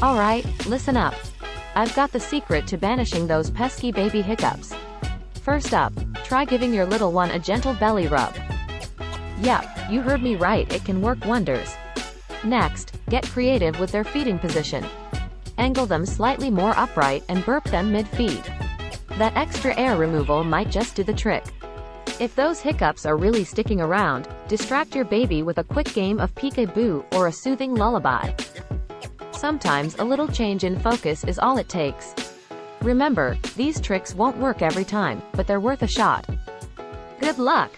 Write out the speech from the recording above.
Alright, listen up. I've got the secret to banishing those pesky baby hiccups. First up, try giving your little one a gentle belly rub. Yep, you heard me right, it can work wonders. Next, get creative with their feeding position. Angle them slightly more upright and burp them mid-feed. That extra air removal might just do the trick. If those hiccups are really sticking around, distract your baby with a quick game of peek-a-boo or a soothing lullaby. Sometimes a little change in focus is all it takes. Remember, these tricks won't work every time, but they're worth a shot. Good luck!